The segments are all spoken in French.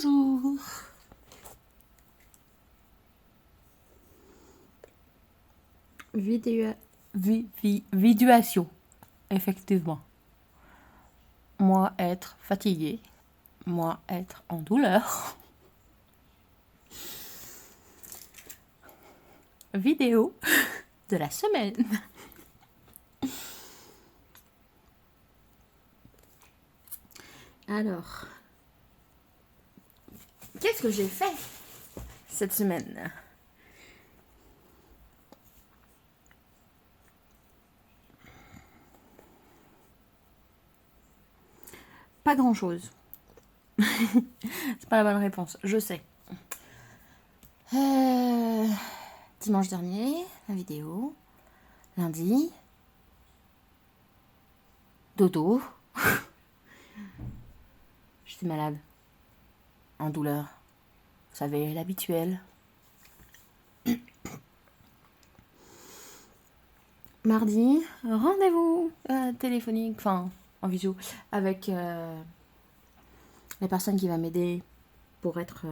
Bonjour. Viduation, effectivement. Moi être fatiguée, moi être en douleur. Vidéo de la semaine. Alors, qu'est-ce que j'ai fait cette semaine ? Pas grand-chose. C'est pas la bonne réponse, je sais. Dimanche dernier, la vidéo. Lundi, dodo. J'étais malade. En douleur. Vous savez, l'habituel. Mardi, rendez-vous téléphonique, enfin en visio, avec la personne qui va m'aider pour être...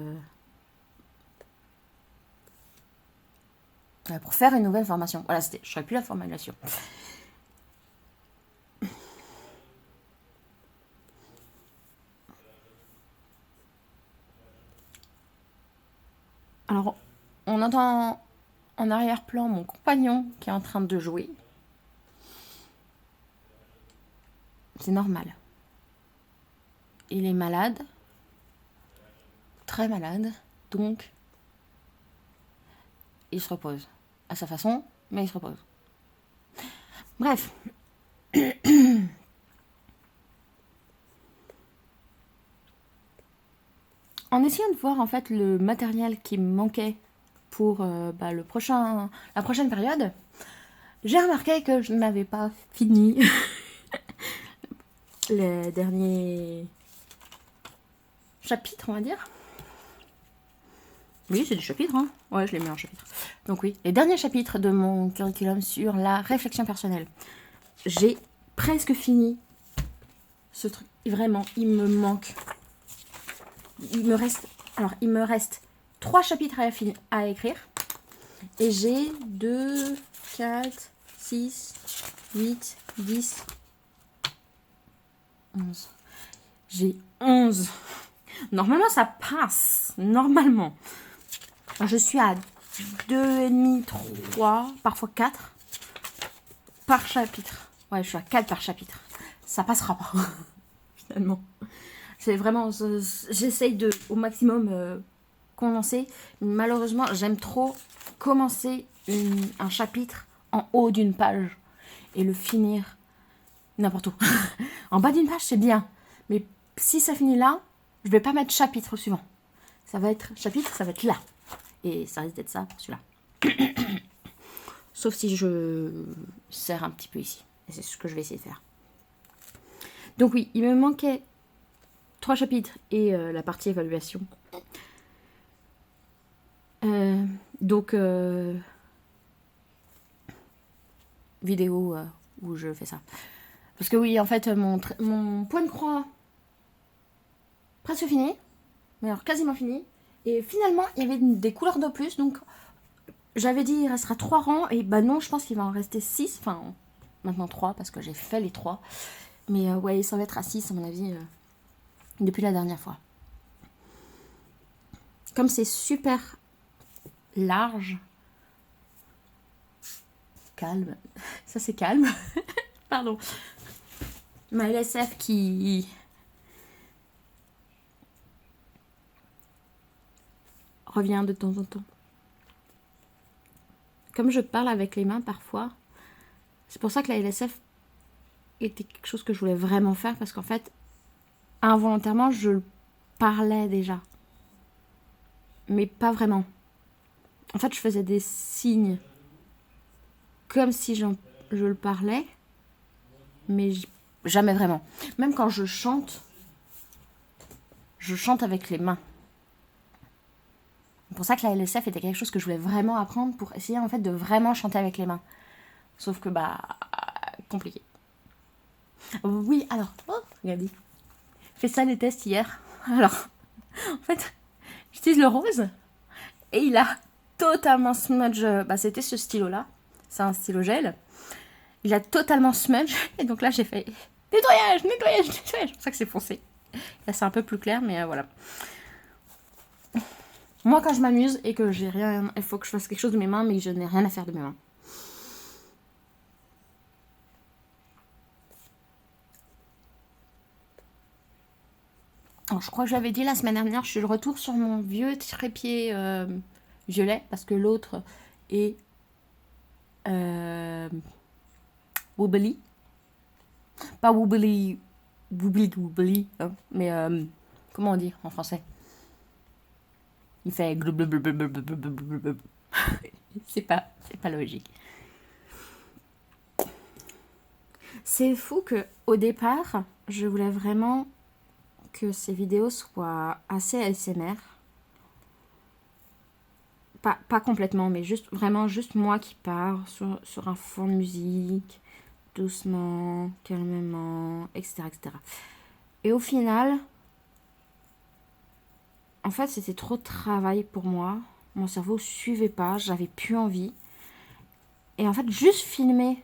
pour faire une nouvelle formation. Voilà, je ne ferai plus la formulation. Alors, on entend en arrière-plan mon compagnon qui est en train de jouer. C'est normal. Il est malade. Très malade. Donc, il se repose. À sa façon, mais il se repose. Bref. En essayant de voir en fait le matériel qui me manquait pour la prochaine période, j'ai remarqué que je n'avais pas fini les derniers chapitres, on va dire. Oui, c'est des chapitres, hein. Ouais, je les mets en chapitres. Donc oui, les derniers chapitres de mon curriculum sur la réflexion personnelle. J'ai presque fini ce truc. Vraiment, il me manque. Il me reste 3 chapitres à écrire. Et j'ai 2, 4, 6, 8, 10, 11. J'ai 11. Normalement, ça passe. Normalement. Je suis à 2,5, 3, parfois 4 par chapitre. Ouais, je suis à 4 par chapitre. Ça passera pas, finalement. C'est vraiment... J'essaye de, au maximum, condenser. Malheureusement, j'aime trop commencer un chapitre en haut d'une page et le finir n'importe où. En bas d'une page, c'est bien. Mais si ça finit là, je vais pas mettre chapitre suivant. Ça va être chapitre, ça va être là. Et ça risque d'être ça pour celui-là. Sauf si je serre un petit peu ici. Et c'est ce que je vais essayer de faire. Donc oui, il me manquait 3 chapitres et la partie évaluation. Vidéo où je fais ça. Parce que oui, en fait, mon point de croix presque fini. Mais alors quasiment fini. Et finalement, il y avait des couleurs de plus. Donc, j'avais dit il restera 3 rangs. Et bah non, je pense qu'il va en rester 6. Enfin, maintenant 3 parce que j'ai fait les 3. Mais ouais, ça va être à 6 à mon avis depuis la dernière fois. Comme c'est super large. Calme. Ça, c'est calme. Pardon. Ma LSF qui... revient de temps en temps. Comme je parle avec les mains parfois, c'est pour ça que la LSF était quelque chose que je voulais vraiment faire, parce qu'en fait, involontairement, je le parlais déjà. Mais pas vraiment. En fait, je faisais des signes comme si je le parlais, mais jamais vraiment. Même quand je chante avec les mains. C'est pour ça que la LSF était quelque chose que je voulais vraiment apprendre pour essayer en fait de vraiment chanter avec les mains. Sauf que compliqué. Oui, alors, regardez. Fait ça les tests hier. Alors, En fait, j'utilise le rose et il a totalement smudge. Bah, c'était ce stylo-là. C'est un stylo gel. Il a totalement smudge. Et donc là, j'ai fait nettoyage. C'est pour ça que c'est foncé. Là, c'est un peu plus clair, mais voilà. Moi, quand je m'amuse et que j'ai rien, il faut que je fasse quelque chose de mes mains, mais que je n'ai rien à faire de mes mains. Alors, je crois que j'avais dit la semaine dernière, je suis de retour sur mon vieux trépied violet parce que l'autre est wobbly. Pas wobbly, hein, mais comment on dit en français? Il fait c'est pas logique. C'est fou que au départ, je voulais vraiment que ces vidéos soient assez ASMR. Pas complètement, mais juste moi qui pars sur un fond de musique, doucement, calmement, etc., etc. Et au final, en fait, c'était trop de travail pour moi. Mon cerveau suivait pas, j'avais plus envie. Et en fait, juste filmer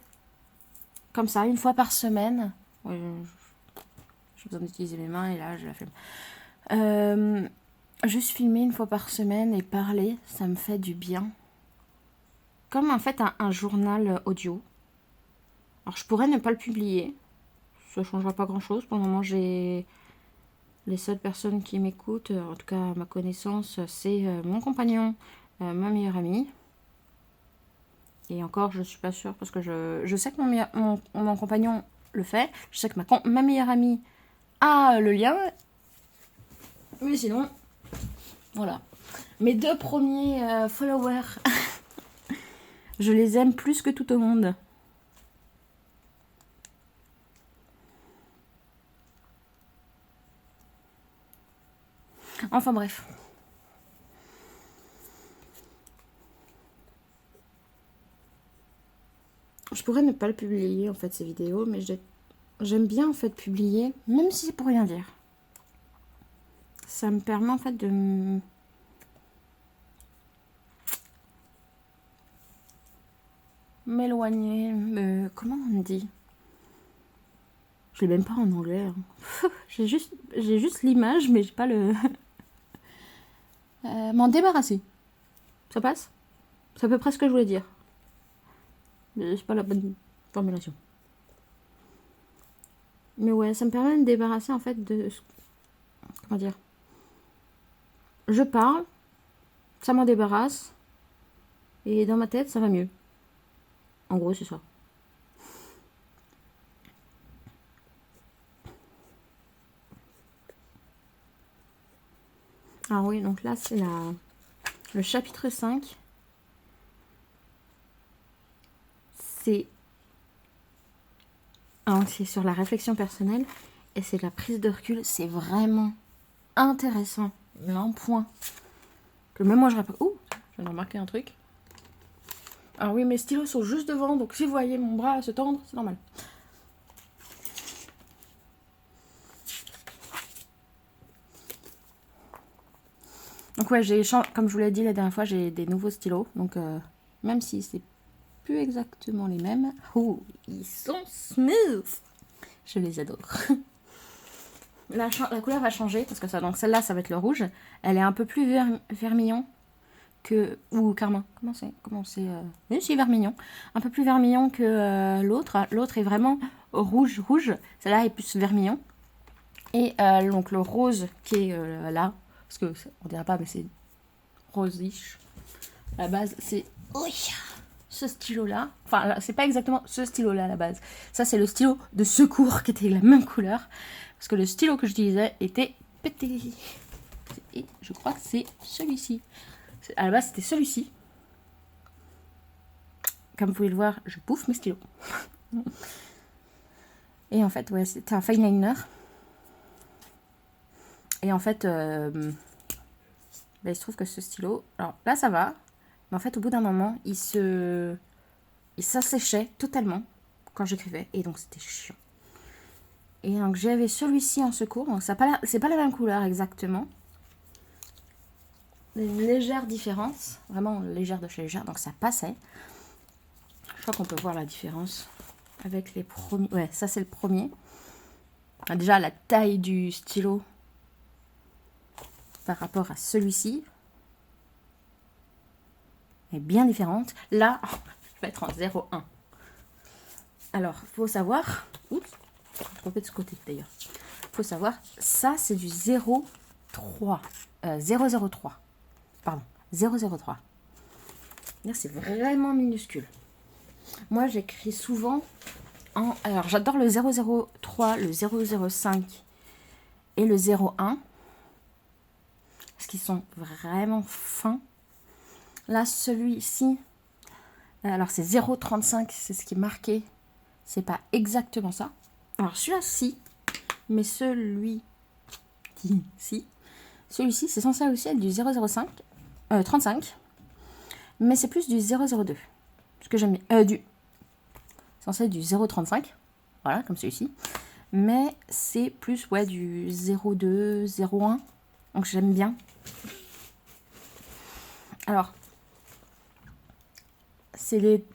comme ça, une fois par semaine. J'ai besoin d'utiliser mes mains et là, je la filme. Juste filmer une fois par semaine et parler, ça me fait du bien. Comme en fait un journal audio. Alors, je pourrais ne pas le publier. Ça ne changera pas grand-chose. Pour le moment, j'ai... Les seules personnes qui m'écoutent, en tout cas à ma connaissance, c'est mon compagnon, ma meilleure amie. Et encore, je ne suis pas sûre parce que je sais que mon compagnon le fait. Je sais que ma meilleure amie a le lien. Mais sinon, voilà. Mes 2 premiers followers, je les aime plus que tout au monde. Enfin bref. Je pourrais ne pas le publier en fait ces vidéos, mais j'aime bien en fait publier, même si c'est pour rien dire. Ça me permet en fait de m'éloigner. Comment on dit? Je l'ai même pas en anglais. Hein. j'ai juste l'image, mais j'ai pas le. M'en débarrasser. Ça passe? C'est à peu près ce que je voulais dire. Mais c'est pas la bonne formulation. Mais ouais, ça me permet de me débarrasser en fait de. Comment dire? Je parle, ça m'en débarrasse, et dans ma tête, ça va mieux. En gros, c'est ça. Ah oui, donc là, c'est le chapitre 5. C'est sur la réflexion personnelle et c'est la prise de recul. C'est vraiment intéressant. Il y a un point que même moi, je rappelle. Ouh, je viens de remarquer un truc. Alors oui, mes stylos sont juste devant, donc si vous voyez mon bras se tendre, c'est normal. Donc ouais, comme je vous l'ai dit la dernière fois, j'ai des nouveaux stylos. Donc même si c'est plus exactement les mêmes, ils sont smooth. Je les adore. La couleur va changer parce que donc celle-là, ça va être le rouge. Elle est un peu plus vermillon ou carmin. Comment c'est oui, c'est vermillon. Un peu plus vermillon que l'autre. L'autre est vraiment rouge. Celle-là est plus vermillon. Et donc le rose qui est là, parce que on dirait pas, mais c'est rosish. À la base, c'est ce stylo-là. Enfin, là, c'est pas exactement ce stylo-là à la base. Ça, c'est le stylo de secours qui était la même couleur. Parce que le stylo que j'utilisais était pété. Et je crois que c'est celui-ci. À la base, c'était celui-ci. Comme vous pouvez le voir, je bouffe mes stylos. Et en fait, ouais, c'était un fine liner. Et en fait, il se trouve que ce stylo... Alors là, ça va. Mais en fait, au bout d'un moment, il s'asséchait totalement quand j'écrivais. Et donc, c'était chiant. Et donc, j'avais celui-ci en secours. Donc, c'est pas la même couleur exactement. une légère différence, vraiment légère de chez légère, donc ça passait. Je crois qu'on peut voir la différence avec les premiers. Ouais, ça c'est le premier. Déjà la taille du stylo par rapport à celui-ci est bien différente. Là, je vais être en 0,1. Alors, faut savoir... Oups, je vais tromper de ce côté d'ailleurs. Faut savoir, ça c'est du 0,3. 0,03. Pardon, 0,03. C'est vraiment minuscule. Moi, j'écris souvent en... Alors, j'adore le 0,03, le 0,05 et le 0,1. Parce qu'ils sont vraiment fins. Là, celui-ci... Alors, c'est 0,35, c'est ce qui est marqué. C'est pas exactement ça. Alors, celui-là, si. Mais celui-ci, c'est censé aussi être du 0,05. 35. Mais c'est plus du 0,02. Ce que j'aime bien. C'est censé être du 0,35. Voilà, comme celui-ci. Mais c'est plus, ouais, du 0,2, 0,1. Donc, j'aime bien. Alors, c'est les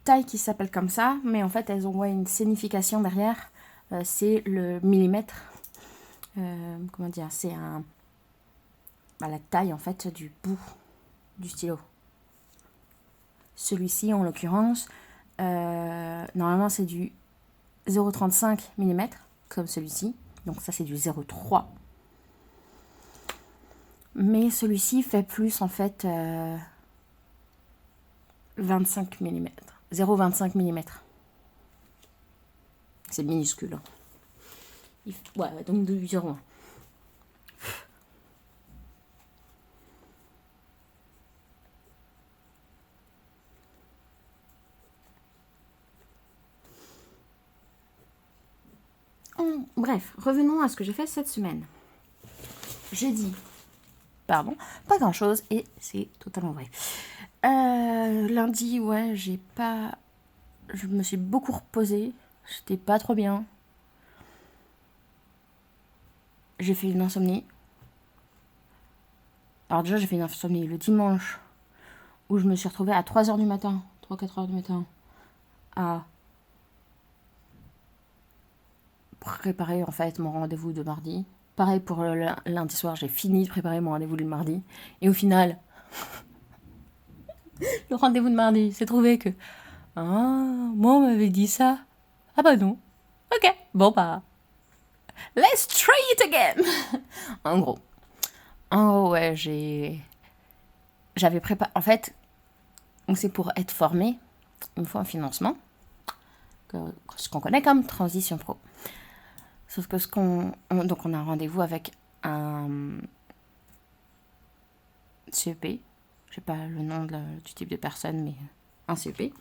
tailles qui s'appellent comme ça, mais en fait, elles ont une signification derrière. C'est le millimètre. Comment dire? C'est la taille, en fait, du bout du stylo. Celui-ci, en l'occurrence, normalement, c'est du 0,35 mm, comme celui-ci. Donc, ça, c'est du 0,3. Mais celui-ci fait plus, en fait, 25 mm. 0,25 mm. C'est minuscule. Hein. Ouais, donc de 0,1. Bref, revenons à ce que j'ai fait cette semaine. J'ai dit, pardon, pas grand chose et c'est totalement vrai. Lundi, ouais, je me suis beaucoup reposée. J'étais pas trop bien. J'ai fait une insomnie. Alors déjà, j'ai fait une insomnie le dimanche où je me suis retrouvée à 3h du matin, 3-4h du matin, à préparer en fait mon rendez-vous de mardi. Pareil pour le lundi soir, j'ai fini de préparer mon rendez-vous le mardi. Et au final, le rendez-vous de mardi, c'est trouvé que... Ah, moi on m'avait dit ça. Ah bah non. Ok, bon bah... Let's try it again. En gros, ouais, j'avais préparé... En fait, c'est pour être formé, il me faut un financement, ce qu'on connaît comme Transition Pro. Sauf que donc on a un rendez-vous avec un CEP. Je sais pas le nom du type de personne, mais un CEP.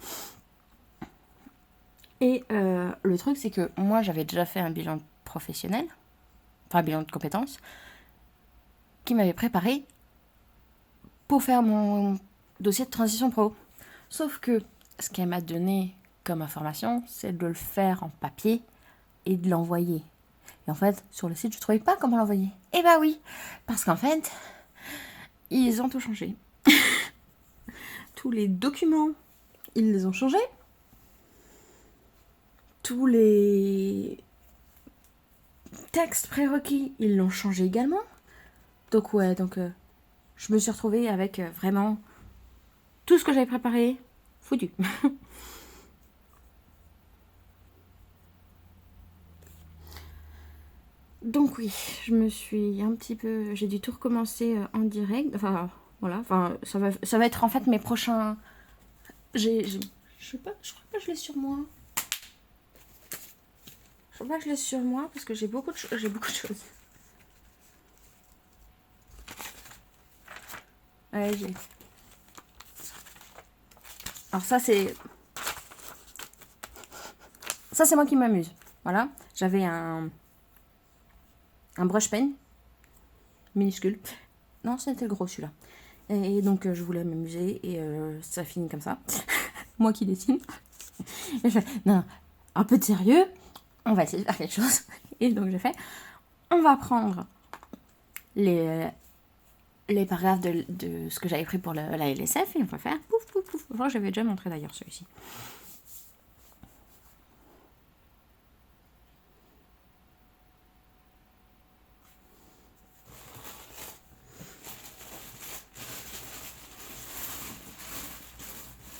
Et le truc, c'est que moi, j'avais déjà fait un bilan professionnel, enfin un bilan de compétences, qui m'avait préparé pour faire mon dossier de transition pro. Sauf que ce qu'elle m'a donné comme information, c'est de le faire en papier et de l'envoyer. Et en fait, sur le site, je ne trouvais pas comment l'envoyer. Eh bah oui, parce qu'en fait, ils ont tout changé. Tous les documents, ils les ont changés. Tous les textes prérequis, ils l'ont changé également. Donc ouais, je me suis retrouvée avec vraiment tout ce que j'avais préparé, foutu. Donc oui, je me suis un petit peu... J'ai dû tout recommencer en direct. Enfin, voilà. Enfin, ça va être en fait mes prochains... Je sais pas, je crois pas que je l'ai sur moi. Je crois pas que je l'ai sur moi parce que j'ai beaucoup de choses. Ouais, j'ai... Alors ça, c'est... Ça, c'est moi qui m'amuse. Voilà. J'avais un brush pen minuscule. Non, c'était le gros celui-là. Et donc, je voulais m'amuser et ça finit comme ça. Moi qui dessine. Et je fais, non, un peu de sérieux, on va essayer de faire quelque chose. Et donc, j'ai fait, on va prendre les les paragraphes de ce que j'avais pris pour la LSF et on va faire pouf pouf pouf. Enfin, j'avais déjà montré d'ailleurs celui-ci.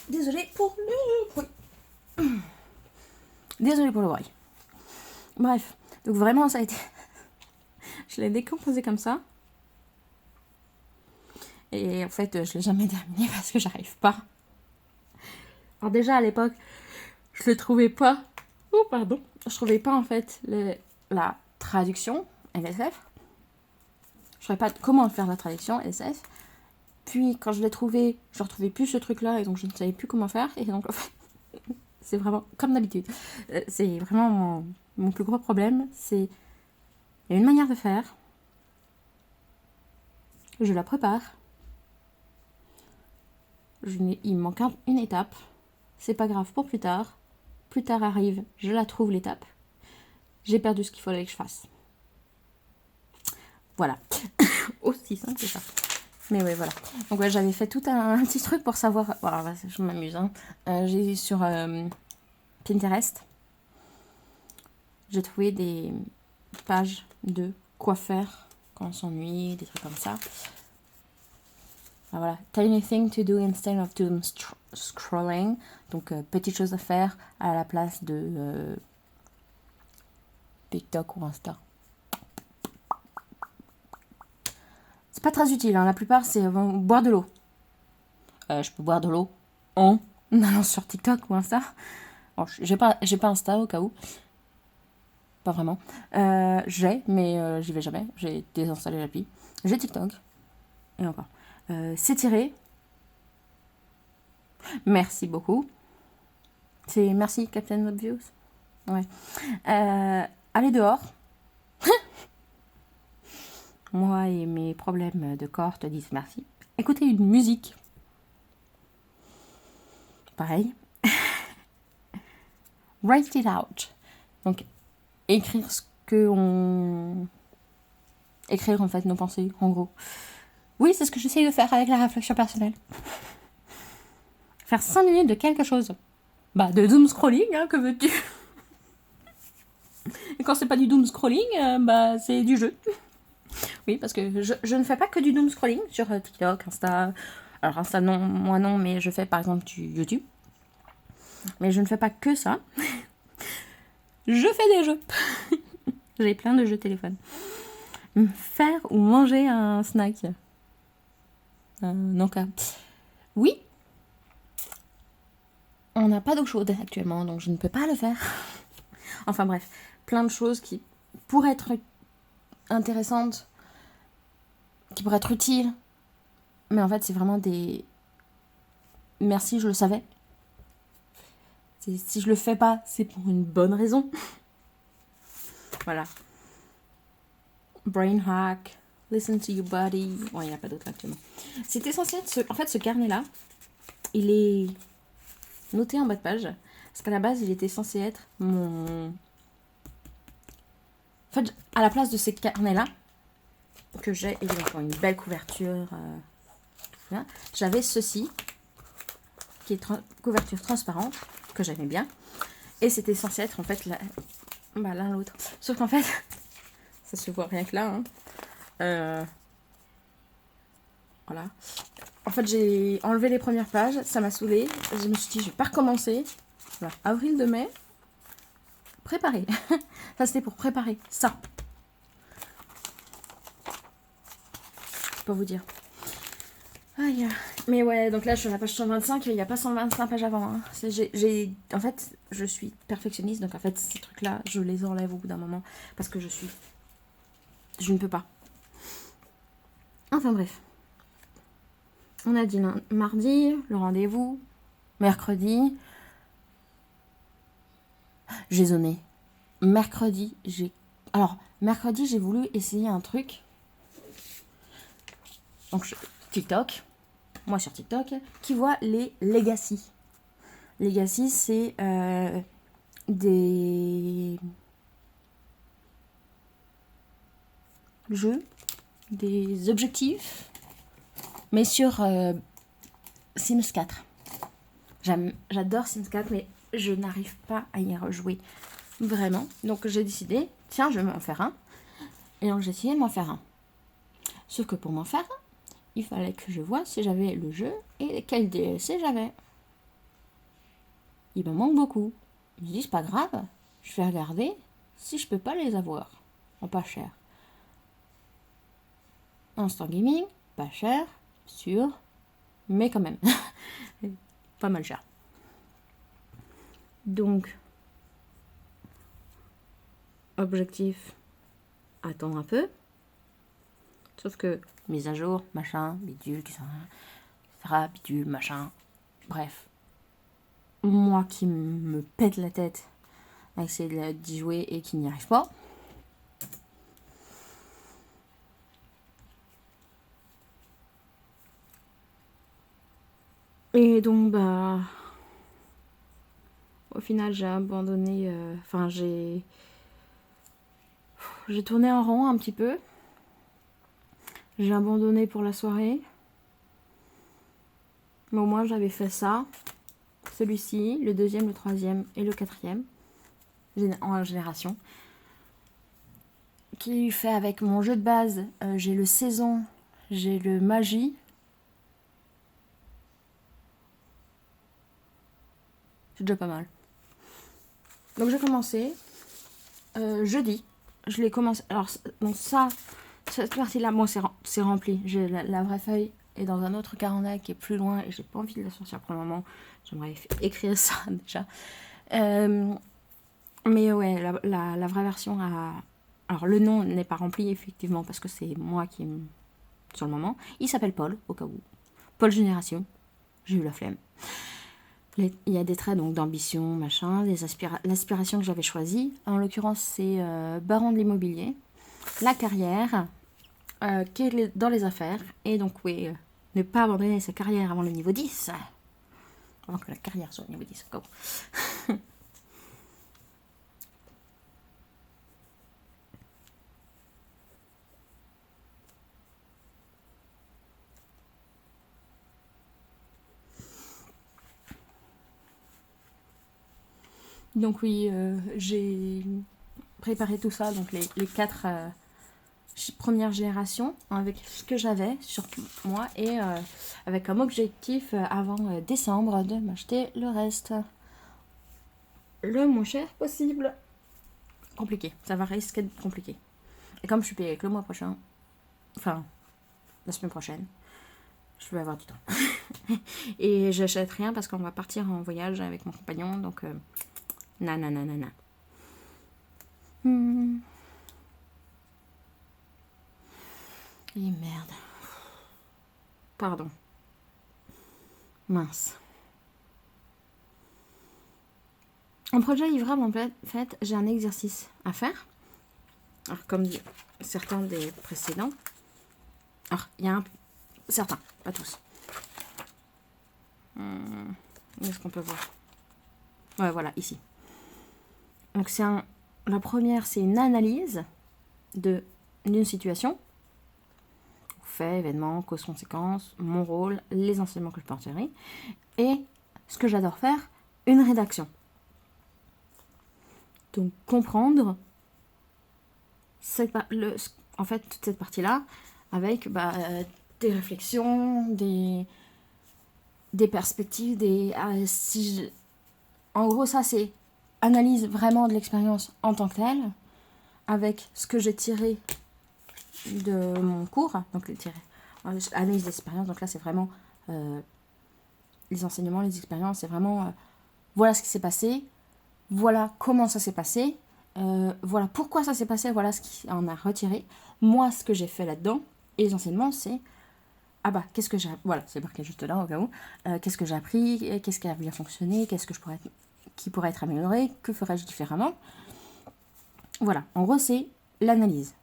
Désolée pour le bruit. Désolée pour le bruit. Bref, donc vraiment ça a été... Je l'ai décomposé comme ça. Et en fait, je l'ai jamais terminé parce que j'arrive pas. Alors déjà à l'époque, je le trouvais pas. Oh pardon. Je trouvais pas en fait la traduction LSF. Je savais pas comment faire la traduction LSF. Puis quand je l'ai trouvé, je retrouvais plus ce truc-là et donc je ne savais plus comment faire. Et donc en fait, c'est vraiment comme d'habitude. C'est vraiment mon plus gros problème. C'est il y a une manière de faire. Je la prépare. Il me manque une étape. C'est pas grave pour plus tard. Plus tard arrive, je la trouve l'étape. J'ai perdu ce qu'il fallait que je fasse. Voilà. Aussi simple que ça. Mais ouais, voilà. Donc ouais, j'avais fait tout un petit truc pour savoir... Voilà, je m'amuse. Hein. J'ai sur Pinterest, j'ai trouvé des pages de quoi faire quand on s'ennuie, des trucs comme ça. Voilà. Tiny thing to do instead of doom scrolling. Donc, petite chose à faire à la place de TikTok ou Insta. C'est pas très utile, hein. La plupart, c'est boire de l'eau. Je peux boire de l'eau en allant sur TikTok ou Insta. Bon, j'ai pas Insta au cas où. Pas vraiment. Mais j'y vais jamais. J'ai désinstallé l'appli. J'ai TikTok. Et encore. S'étirer. Merci beaucoup. C'est merci Captain Obvious. Ouais. Aller dehors. Moi et mes problèmes de corps te disent merci. Écouter une musique. Pareil. Write it out. Donc, écrire écrire en fait nos pensées, en gros. Oui, c'est ce que j'essaye de faire avec la réflexion personnelle. Faire 5 minutes de quelque chose. Bah, de doom scrolling, hein, que veux-tu? Et quand c'est pas du doom scrolling, bah, c'est du jeu. Oui, parce que je ne fais pas que du doom scrolling sur TikTok, Insta. Alors, Insta, non, moi non, mais je fais par exemple du YouTube. Mais je ne fais pas que ça. Je fais des jeux. J'ai plein de jeux téléphone. Faire ou manger un snack. Non, cas. Oui. On n'a pas d'eau chaude actuellement, donc je ne peux pas le faire. Enfin bref, plein de choses qui pourraient être intéressantes, qui pourraient être utiles. Mais en fait, c'est vraiment des... Merci, je le savais. Si je le fais pas, c'est pour une bonne raison. Voilà. Brain hack, listen to your body. Bon, il n'y a pas d'autre actuellement. C'était censé être... En fait, ce carnet-là, il est noté en bas de page. Parce qu'à la base, il était censé être mon... En fait, à la place de ces carnets-là, que j'ai évidemment une belle couverture, j'avais ceci, qui est couverture transparente, que j'aimais bien. Et c'était censé être en fait l'un l'autre. Sauf qu'en fait, ça se voit rien que là. Hein. Voilà. En fait, j'ai enlevé les premières pages, ça m'a saoulée. Je me suis dit, je vais pas recommencer. Voilà. Avril de mai. Préparer. Ça, c'était pour préparer ça. Je peux vous dire. Aïe. Mais ouais, donc là, je suis à la page 125. Il n'y a pas 125 pages avant. Hein. En fait, je suis perfectionniste. Donc, en fait, ces trucs-là, je les enlève au bout d'un moment. Parce que je ne peux pas. Enfin, bref. On a dit mardi, le rendez-vous. Mercredi. J'ai zoné. Mercredi, j'ai voulu essayer un truc. Donc, TikTok. Moi, sur TikTok. Qui voit les legacy. Legacy, c'est des jeux, des objectifs mais sur Sims 4. J'adore Sims 4, mais je n'arrive pas à y rejouer vraiment. Donc j'ai décidé, tiens, je vais m'en faire un. Et donc j'ai essayé de m'en faire un. Sauf que pour m'en faire un, il fallait que je vois si j'avais le jeu et quel DLC j'avais. Il me manque beaucoup. Je me dis, c'est pas grave, je vais regarder si je peux pas les avoir en pas cher. Instant Gaming, pas cher, sûr, mais quand même, pas mal cher. Donc, objectif, attendre un peu. Sauf que, mise à jour, machin, bidule, etc., bidule, machin, bref. Moi qui me pète la tête à essayer d'y jouer et qui n'y arrive pas. Et donc, bah, au final, j'ai abandonné. Enfin, j'ai tourné en rond un petit peu. J'ai abandonné pour la soirée. Mais au moins, j'avais fait ça. Celui-ci, le deuxième, le troisième et le quatrième. En génération. Qui fait avec mon jeu de base. J'ai le saison, j'ai le magie. C'est déjà pas mal. Donc j'ai commencé jeudi. Je l'ai commencé. Alors, donc cette partie-là, moi, c'est rempli. J'ai la vraie feuille est dans un autre carnet qui est plus loin et j'ai pas envie de la sortir pour le moment. J'aimerais écrire ça déjà. Mais ouais, la vraie version a. Alors, le nom n'est pas rempli, effectivement, parce que c'est moi qui. Sur le moment. Il s'appelle Paul, au cas où. Paul Génération. J'ai eu la flemme. Il y a des traits donc d'ambition, machin, l'aspiration que j'avais choisie. En l'occurrence, c'est baron de l'immobilier, la carrière, qui est dans les affaires. Et donc, oui, ne pas abandonner sa carrière avant le niveau 10. Avant que la carrière soit au niveau 10. Go. Donc oui, j'ai préparé tout ça, donc les 4 premières générations, avec ce que j'avais sur moi, et avec comme objectif, avant décembre, de m'acheter le reste. Le moins cher possible. Compliqué, ça va risquer d'être compliqué. Et comme je suis payée avec le mois prochain, enfin, la semaine prochaine, je vais avoir du temps. Et j'achète rien parce qu'on va partir en voyage avec mon compagnon, donc nanana. Et merde. Pardon. Mince. En projet livrable, en fait, j'ai un exercice à faire. Alors, comme certains des précédents. Alors, il y a certains, pas tous. Est-ce qu'on peut voir? Ouais, voilà, ici. Donc, la première, c'est une analyse d'une situation. Fait, événement, cause, conséquence, mon rôle, les enseignements que je peux en tirer. Et ce que j'adore faire, une rédaction. Donc, comprendre en fait, toute cette partie-là avec des réflexions, des perspectives, en gros, ça, c'est analyse vraiment de l'expérience en tant que telle, avec ce que j'ai tiré de mon cours, donc analyse d'expérience, donc là, c'est vraiment les enseignements, les expériences, c'est vraiment voilà ce qui s'est passé, voilà comment ça s'est passé, voilà pourquoi ça s'est passé, voilà ce qui en a retiré. Moi, ce que j'ai fait là-dedans, et les enseignements, c'est qu'est-ce que j'ai... Voilà, c'est marqué juste là, au cas où. Qu'est-ce que j'ai appris, qu'est-ce qui a bien fonctionné, qui pourrait être amélioré, que ferais-je différemment. Voilà, en gros, c'est l'analyse.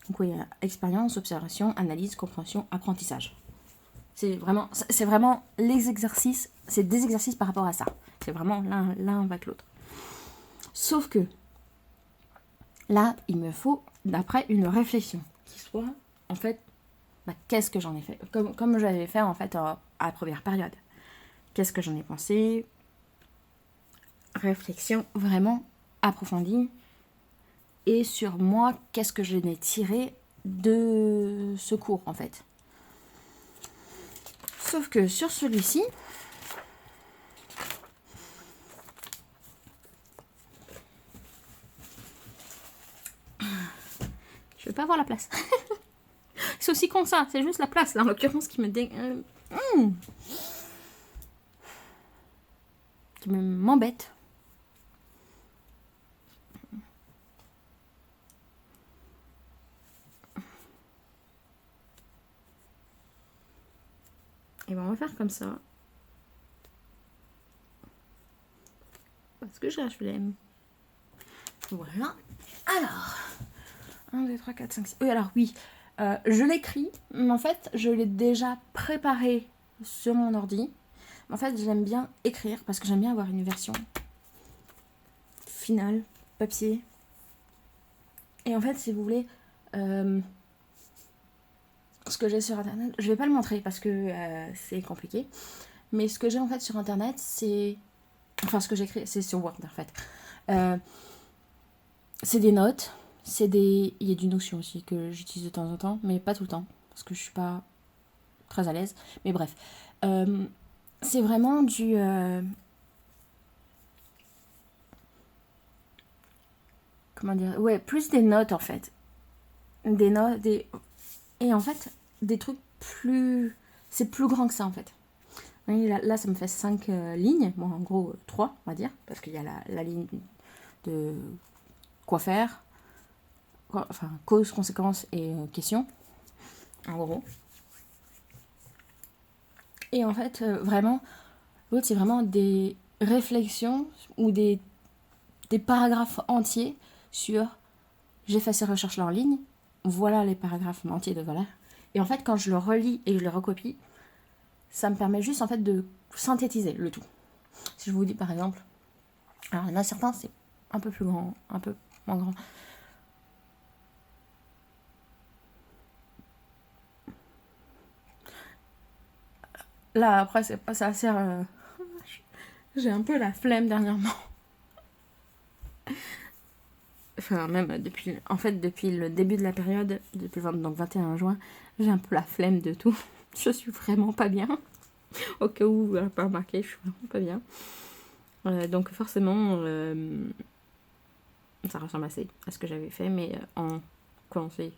Donc oui, expérience, observation, analyse, compréhension, apprentissage. C'est vraiment les exercices, c'est des exercices par rapport à ça. C'est vraiment l'un avec l'autre. Sauf que là, il me faut, d'après, une réflexion qui soit en fait, qu'est-ce que j'en ai fait, comme j'avais fait en fait à la première période. Qu'est-ce que j'en ai pensé? Réflexion vraiment approfondie. Et sur moi, qu'est-ce que je n'ai tiré de ce cours en fait. Sauf que sur celui-ci, je vais pas avoir la place. C'est aussi con ça, c'est juste la place là en l'occurrence qui me qui m'embête. Et ben on va faire comme ça. Parce que j'ai la flemme. Voilà. Alors. 1, 2, 3, 4, 5, 6. Oui, alors oui. Je l'écris, mais en fait, je l'ai déjà préparé sur mon ordi. En fait, j'aime bien écrire parce que j'aime bien avoir une version finale, papier. Et en fait, si vous voulez, ce que j'ai sur internet, je vais pas le montrer parce que c'est compliqué. Mais ce que j'ai en fait sur internet, c'est. Enfin, ce que j'écris, c'est sur Word en fait. C'est des notes. Il y a du Notion aussi que j'utilise de temps en temps, mais pas tout le temps parce que je suis pas très à l'aise. Mais bref, c'est vraiment du comment dire, ouais, plus des notes en fait, des notes, et en fait des trucs plus, c'est plus grand que ça en fait. Oui, là ça me fait 5 lignes, bon en gros 3 on va dire, parce qu'il y a la ligne de quoi faire, enfin cause, conséquence et question, en gros. Et en fait, vraiment, l'autre, c'est vraiment des réflexions ou des paragraphes entiers sur j'ai fait ces recherches-là en ligne, voilà les paragraphes entiers de voilà. Et en fait, quand je le relis et que je le recopie, ça me permet juste en fait de synthétiser le tout. Si je vous dis par exemple, alors il y en a certains, c'est un peu plus grand, un peu moins grand. Là, après, c'est pas ça sert. J'ai un peu la flemme dernièrement. Enfin, même depuis, en fait, depuis le début de la période, depuis donc 21 juin, j'ai un peu la flemme de tout. Je suis vraiment pas bien. Au cas où vous n'avez pas remarqué, je suis vraiment pas bien. Donc forcément, ça ressemble assez à ce que j'avais fait, mais en condensé.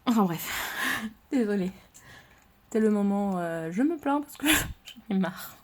Enfin bref, désolée. C'est le moment, je me plains parce que j'en ai marre.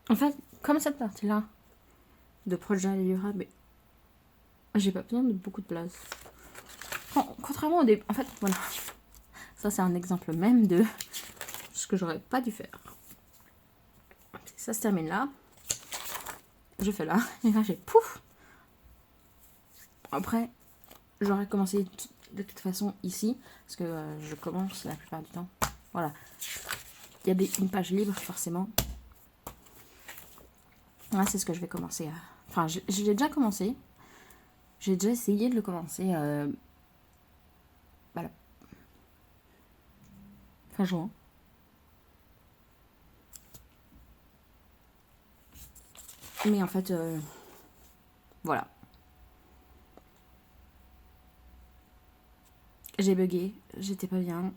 En fait, comme cette partie-là de projet livrable, j'ai pas besoin de beaucoup de place. Contrairement au début, en fait, voilà. Ça, c'est un exemple même de ce que j'aurais pas dû faire. Ça se termine là. Je fais là. Et là, j'ai pouf. Après, j'aurais commencé de toute façon ici. Parce que je commence la plupart du temps. Voilà. Il y a une page libre, forcément. Là, c'est ce que je vais commencer à... Enfin, je l'ai déjà commencé. J'ai déjà essayé de le commencer. Voilà. Fin juin. Mais en fait, voilà. J'ai bugué, j'étais pas bien.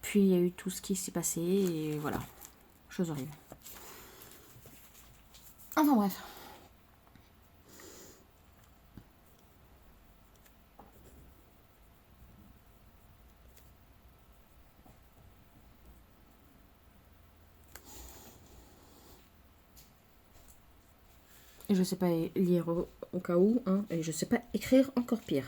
Puis il y a eu tout ce qui s'est passé et voilà. Chose horrible. Enfin bref. Et je sais pas lire au cas où, hein, et je sais pas écrire encore pire.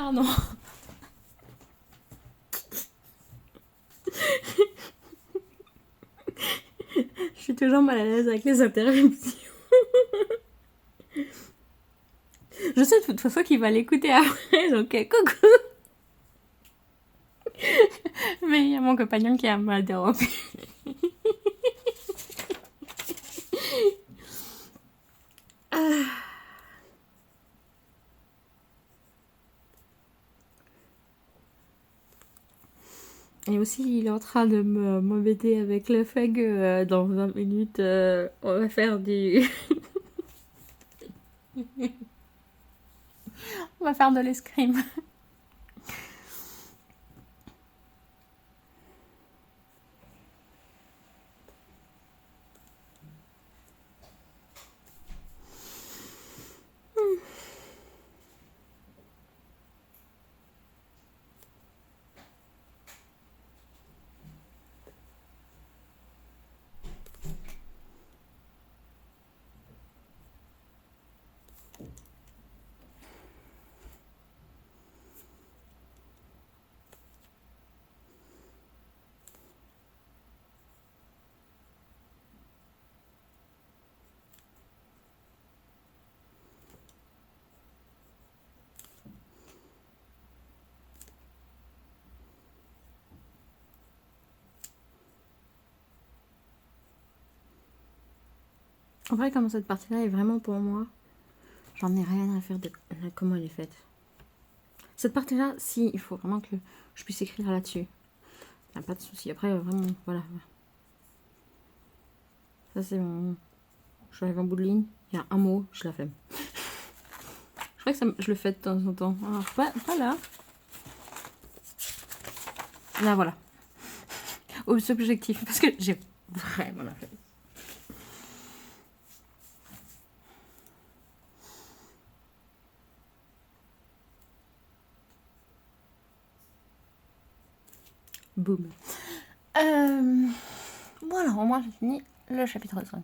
Pardon. Je suis toujours mal à l'aise avec les interruptions. Je sais de toute façon qu'il va l'écouter après, donc coucou. Mais il y a mon compagnon qui a mal interrompu. Et aussi, il est en train de m'embêter avec le fait que dans 20 minutes, on va faire du... on va faire de l'escrime. En vrai, comme cette partie-là est vraiment pour moi, j'en ai rien à faire de comment elle est faite. Cette partie-là, si, il faut vraiment que je puisse écrire là-dessus. Il n'y a pas de souci. Après, vraiment, voilà. Ça, c'est mon... Je suis arrivée en bout de ligne. Il y a un mot, je la flemme. Je crois que ça, je le fais de temps en temps. Alors, pas là. Là, voilà. Objectif. Parce que j'ai vraiment la flemme. Boum. Voilà, au moins j'ai fini le chapitre 5.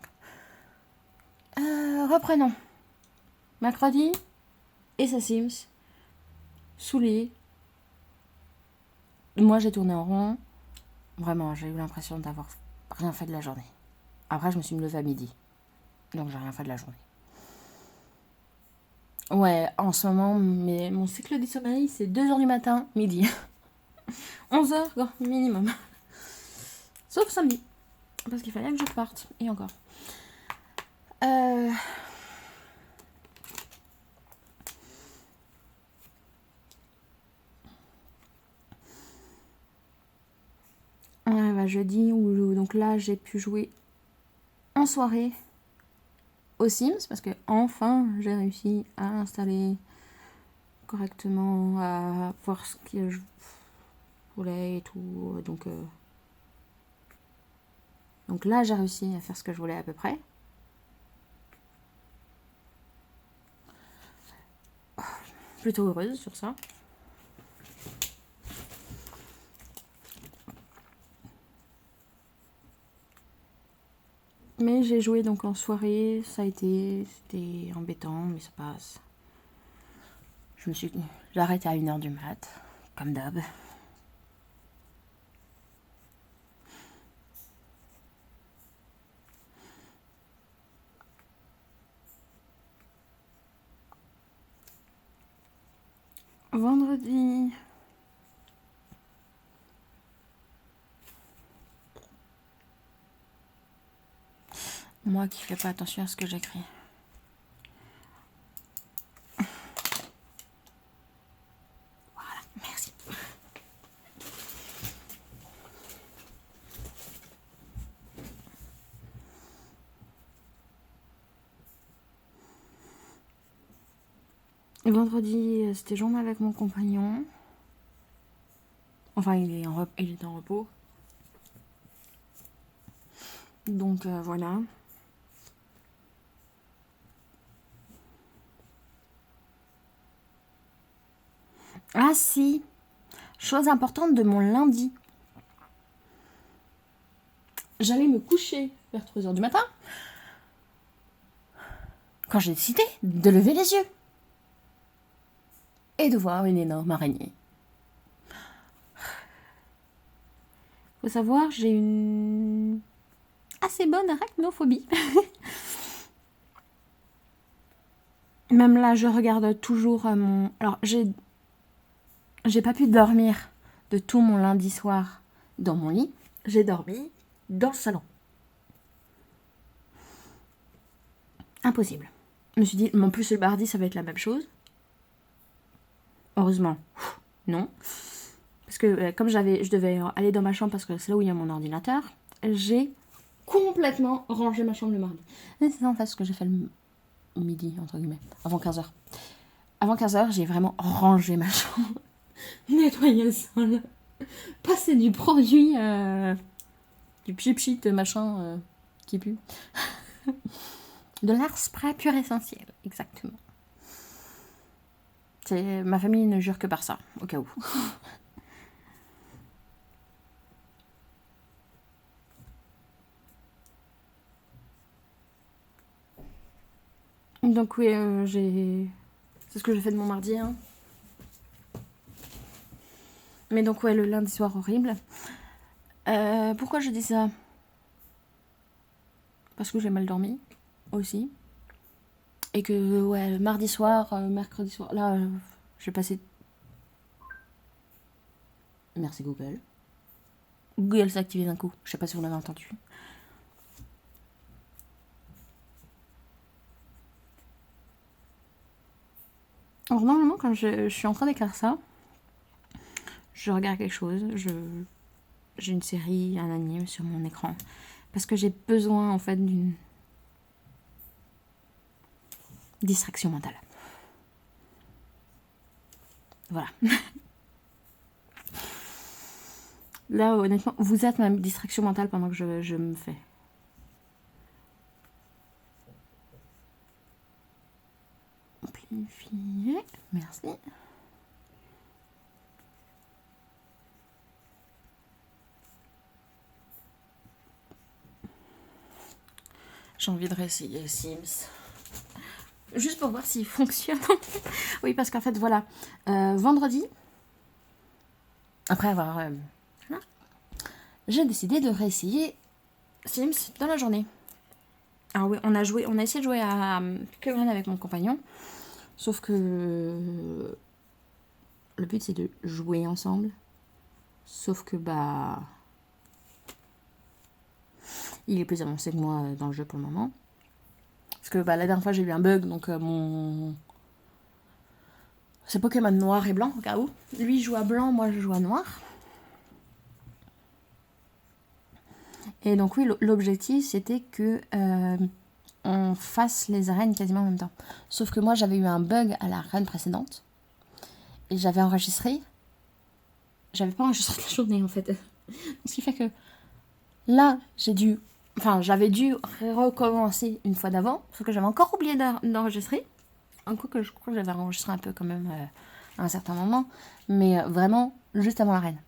Reprenons. Mercredi, et sa Sims, saoulé. Moi j'ai tourné en rond. Vraiment, j'ai eu l'impression d'avoir rien fait de la journée. Après, je me suis levée à midi. Donc j'ai rien fait de la journée. Ouais, en ce moment, mon cycle du sommeil, c'est 2h du matin, midi. 11h minimum. Sauf samedi. Parce qu'il fallait que je parte. Et encore. Ouais, bah, jeudi, donc là, j'ai pu jouer en soirée aux Sims. Parce que enfin, j'ai réussi à installer correctement, à voir ce que je voulais et tout. Donc là, j'ai réussi à faire ce que je voulais à peu près. Plutôt heureuse sur ça. Mais j'ai joué donc en soirée, c'était embêtant, mais ça passe. J'ai arrêté à 1h du mat, comme d'hab. Vendredi. Moi qui fais pas attention à ce que j'écris. Voilà, merci. Et vendredi, c'était journée avec mon compagnon. Enfin, il est en repos. Donc voilà. Ah si, chose importante de mon lundi. J'allais me coucher vers 3h du matin quand j'ai décidé de lever les yeux. et de voir une énorme araignée. Faut savoir, j'ai une assez bonne arachnophobie. Même là, je regarde toujours mon... Alors, j'ai pas pu dormir de tout mon lundi soir dans mon lit. J'ai dormi dans le salon. Impossible. Je me suis dit, en plus le mardi, ça va être la même chose. Heureusement, non. Parce que comme je devais aller dans ma chambre parce que c'est là où il y a mon ordinateur, j'ai complètement rangé ma chambre le mardi. Et c'est en fait ce que j'ai fait le midi, entre guillemets, avant 15h. Avant 15h, j'ai vraiment rangé ma chambre. Nettoyé le sol. Passer du produit, du pchit machin qui pue. De l'air spray pur essentiel, exactement. Ma famille ne jure que par ça, au cas où. Donc oui, c'est ce que j'ai fait de mon mardi. Hein. Mais donc ouais, le lundi soir horrible. Pourquoi je dis ça? Parce que j'ai mal dormi aussi. Et que ouais, mardi soir, mercredi soir, là, j'ai passé... Merci Google. Google s'est activé d'un coup. Je sais pas si vous l'avez entendu. Alors normalement, quand je suis en train d'écrire ça, je regarde quelque chose, j'ai une série, un anime sur mon écran. Parce que j'ai besoin en fait d'une distraction mentale. Voilà. Là, honnêtement, vous êtes ma distraction mentale pendant que je me fais. Amplifier. Merci. J'ai envie de réessayer Sims. Juste pour voir s'il fonctionne. Oui, parce qu'en fait, voilà. Vendredi, après avoir... j'ai décidé de réessayer Sims dans la journée. Alors oui, on a essayé de jouer à Kevin avec mon compagnon. Sauf que le but c'est de jouer ensemble. Sauf que il est plus avancé que moi dans le jeu pour le moment. Parce que la dernière fois j'ai eu un bug, donc c'est Pokémon noir et blanc au cas où. Lui joue à blanc, moi je joue à noir. Et donc oui, l'objectif c'était que on fasse les arènes quasiment en même temps. Sauf que moi j'avais eu un bug à l'arène précédente. Et j'avais enregistré. J'avais pas enregistré la journée en fait. Ce qui fait que là j'avais dû recommencer une fois d'avant. Sauf que j'avais encore oublié d'enregistrer. Un coup que je crois que j'avais enregistré un peu quand même à un certain moment. Mais vraiment juste avant l'arène.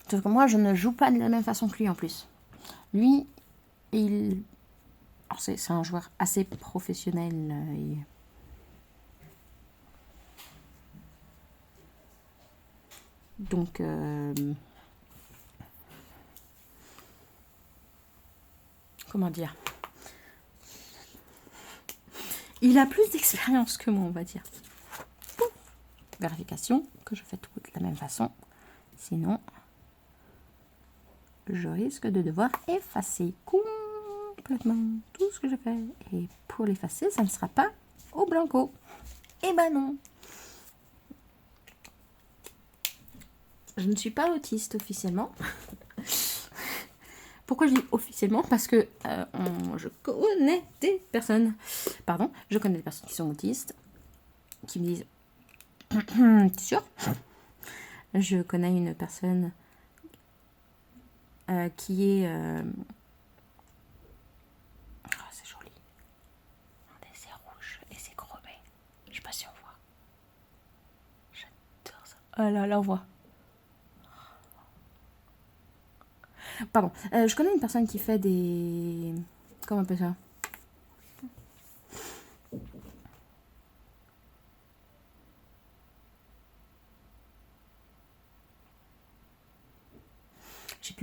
Sauf que moi je ne joue pas de la même façon que lui en plus. Lui, alors c'est un joueur assez professionnel. Donc, comment dire? Il a plus d'expérience que moi, on va dire. Pouf. Vérification, que je fais tout de la même façon. Sinon, je risque de devoir effacer complètement tout ce que j'ai fait. Et pour l'effacer, ça ne sera pas au blanco. Eh ben non. Je ne suis pas autiste officiellement. Pourquoi je dis officiellement? Parce que je connais des personnes. Pardon, je connais des personnes qui sont autistes. Qui me disent... T'es sûr? Je connais une personne qui est... Oh, c'est joli. Regardez, c'est rouge et c'est chromé. Je sais pas si on voit. J'adore ça. Oh là là, on voit. Pardon. Je connais une personne qui fait des... Comment on appelle ça?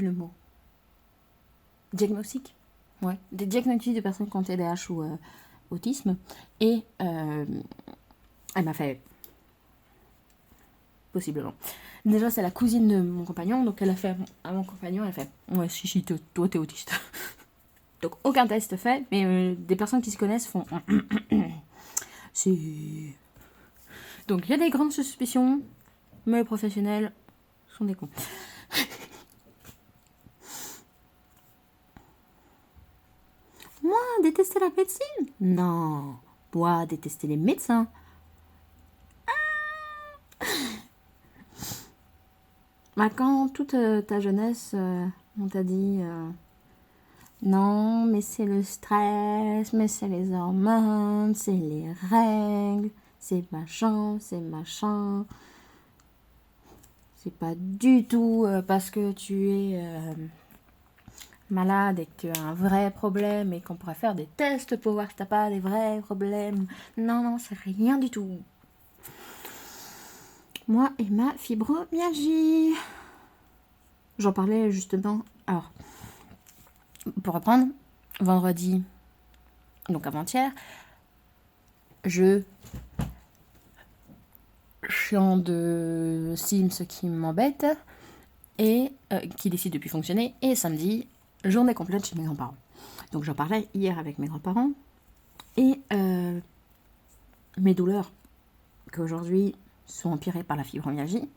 plus le mot. Diagnostic. Ouais, des diagnostics de personnes qui ont TDAH ou autisme. Et elle m'a fait... Possiblement. Déjà, c'est la cousine de mon compagnon, donc elle a fait à mon compagnon, elle a fait ouais, si, toi t'es autiste. Donc aucun test fait, mais des personnes qui se connaissent font si. Donc il y a des grandes suspicions, mais les professionnels sont des cons. Moi, détester la médecine? Non. Moi, détester les médecins. Bah, quand toute ta jeunesse, on t'a dit non, mais c'est le stress, mais c'est les hormones, c'est les règles, c'est machin, c'est machin. C'est pas du tout parce que tu es malade et que tu as un vrai problème et qu'on pourrait faire des tests pour voir si t'as pas des vrais problèmes. Non, non, c'est rien du tout. Moi et ma fibromyalgie. J'en parlais justement. Alors, pour reprendre, vendredi, donc avant-hier, je chiant de Sims qui m'embête et qui décide de plus fonctionner. Et samedi, journée complète chez mes grands-parents. Donc j'en parlais hier avec mes grands-parents. Et mes douleurs, qui aujourd'hui sont empirées par la fibromyalgie,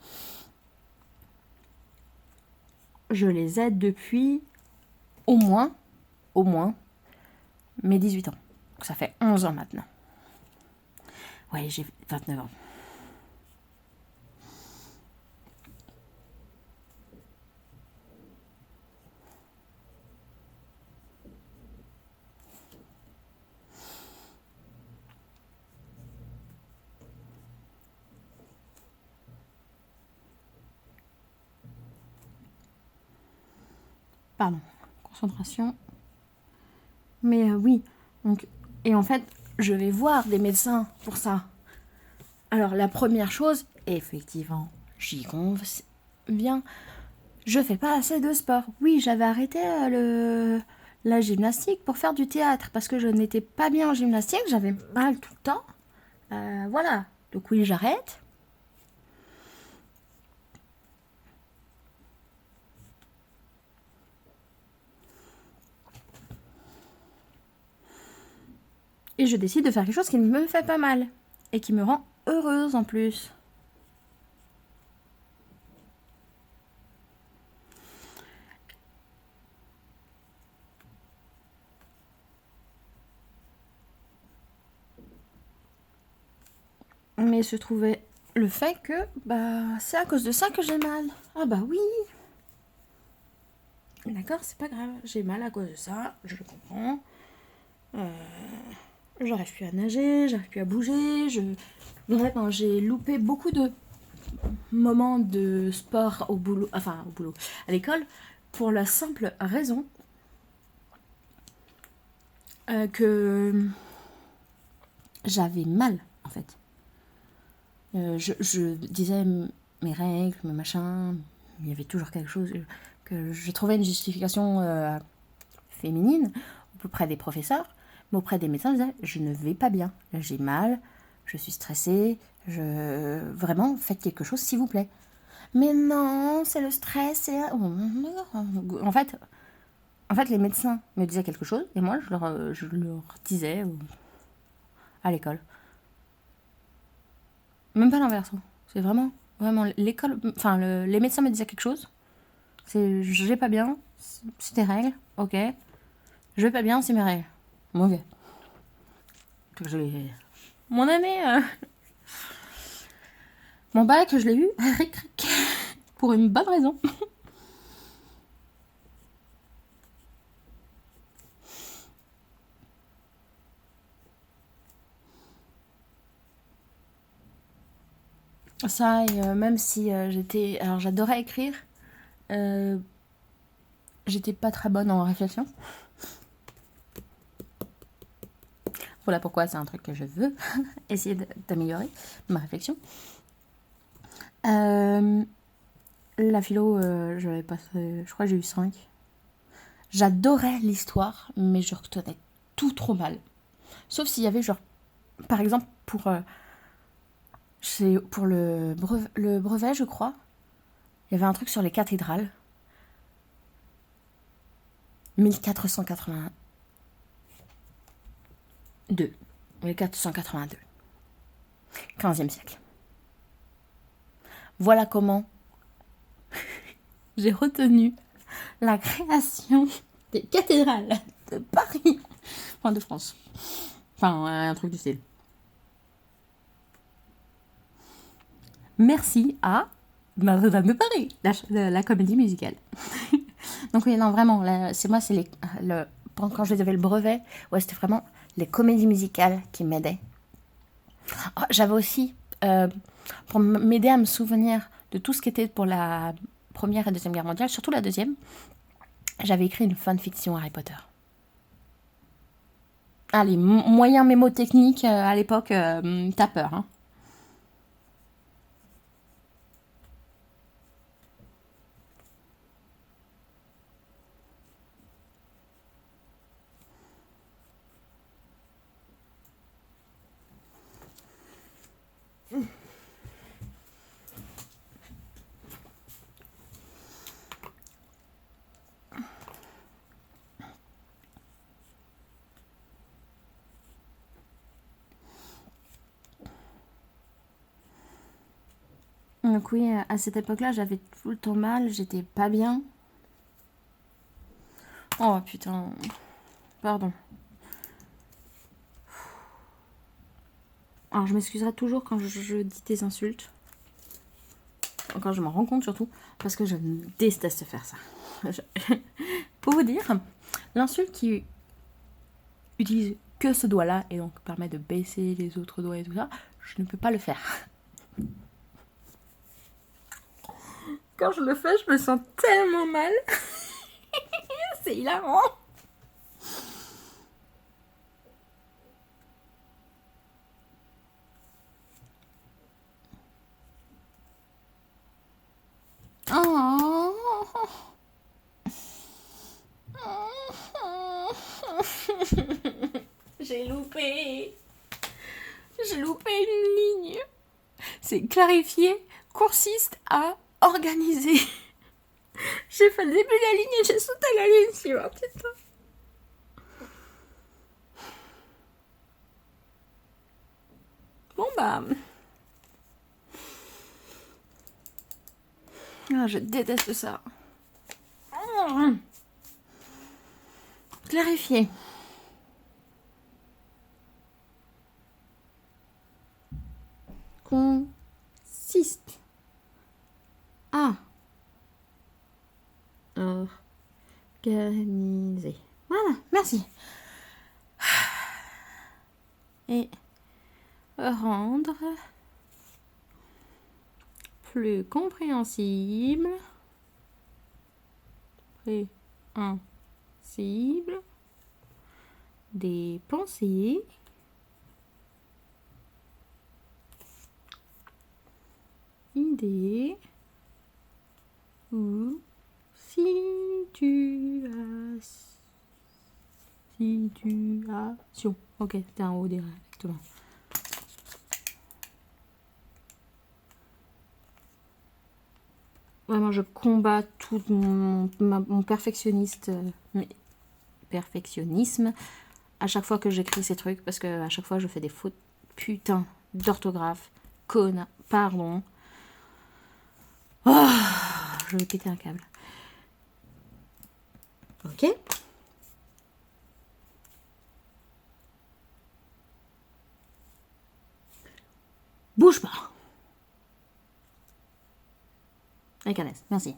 je les aide depuis au moins, mes 18 ans. Donc ça fait 11 ans maintenant. Ouais, j'ai 29 ans. Pardon, concentration. Mais oui, donc, et en fait, je vais voir des médecins pour ça. Alors, la première chose, effectivement, j'y conviens, je fais pas assez de sport. Oui, j'avais arrêté la gymnastique pour faire du théâtre parce que je n'étais pas bien en gymnastique, j'avais mal tout le temps. Voilà, donc oui, j'arrête. Et je décide de faire quelque chose qui ne me fait pas mal et qui me rend heureuse en plus. Mais se trouvait le fait que c'est à cause de ça que j'ai mal. Ah bah oui. D'accord, c'est pas grave, j'ai mal à cause de ça, je le comprends. J'arrive plus à nager, j'arrive plus à bouger. Vraiment, j'ai loupé beaucoup de moments de sport au boulot, à l'école, pour la simple raison que j'avais mal, en fait. Je disais mes règles, mes machins, il y avait toujours quelque chose que je trouvais une justification féminine auprès des professeurs, mais auprès des médecins, je disais je ne vais pas bien, j'ai mal, je suis stressée, vraiment faites quelque chose s'il vous plaît. Mais non, c'est le stress, en fait, les médecins me disaient quelque chose et moi je leur disais à l'école. Même pas l'inverse. C'est vraiment l'école. Enfin, les médecins me disaient quelque chose. C'est je vais pas bien, c'est tes règles, ok. Je vais pas bien, c'est mes règles. Ok. Mon année. Mon bac, je l'ai eu pour une bonne raison. Ça, et même si j'étais. Alors, j'adorais écrire. J'étais pas très bonne en réflexion. Voilà pourquoi c'est un truc que je veux essayer d'améliorer ma réflexion. La philo, j'avais passé, je crois que j'ai eu 5. J'adorais l'histoire, mais je retenais tout trop mal. Sauf s'il y avait genre, par exemple, pour le brevet, je crois, il y avait un truc sur les cathédrales. 1482. 1482. 15e siècle. Voilà comment j'ai retenu la création des cathédrales de Paris. Enfin, de France. Enfin, un truc du style. Merci à Notre-Dame de Paris, la comédie musicale. Donc oui, non, vraiment, quand je devais le brevet, ouais, c'était vraiment les comédies musicales qui m'aidaient. Oh, j'avais aussi, pour m'aider à me souvenir de tout ce qui était pour la Première et Deuxième Guerre mondiale, surtout la Deuxième, j'avais écrit une fanfiction Harry Potter. Ah, les moyens mémotechniques à l'époque, t'as peur, hein. Donc oui, à cette époque-là, j'avais tout le temps mal, j'étais pas bien. Oh putain, pardon. Alors je m'excuserai toujours quand je dis des insultes. Quand je m'en rends compte surtout, parce que je déteste faire ça. Pour vous dire, l'insulte qui utilise que ce doigt-là et donc permet de baisser les autres doigts et tout ça, je ne peux pas le faire. Quand je le fais, je me sens tellement mal. C'est hilarant. J'ai loupé. J'ai loupé une ligne. C'est clarifié, coursiste à organiser. J'ai fait le début de la ligne et j'ai sauté la ligne suivante. Putain. Bon bah. Ah, je déteste ça. Clarifier. Consiste à organiser. Voilà, merci. Et rendre plus compréhensible des pensées idées ou situation. Ok, c'était un O directement. Vraiment, je combats tout mon perfectionnisme à chaque fois que j'écris ces trucs, parce que à chaque fois je fais des fautes putain d'orthographe. Pardon. Oh, je vais péter un câble. Ok. Bouge pas. Avec un S, merci.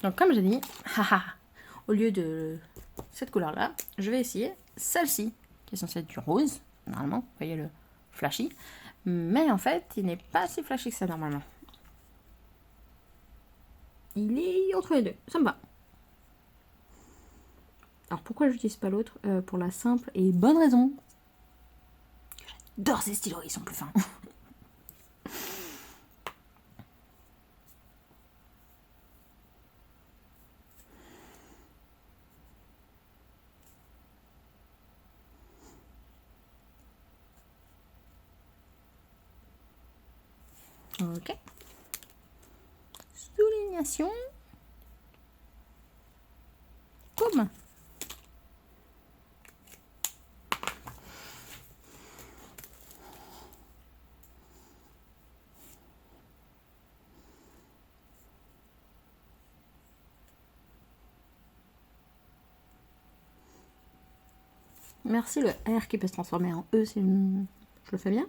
Donc comme j'ai dit, au lieu de cette couleur-là, je vais essayer celle-ci, qui est censée être du rose, normalement, vous voyez le flashy. Mais en fait, il n'est pas si flashy que ça normalement. Il est entre les deux, ça me va. Alors pourquoi je n'utilise pas l'autre? Pour la simple et bonne raison. J'adore ces stylos, ils sont plus fins. Ok. Soulignation. Comme. Merci le R qui peut se transformer en E si je le fais bien.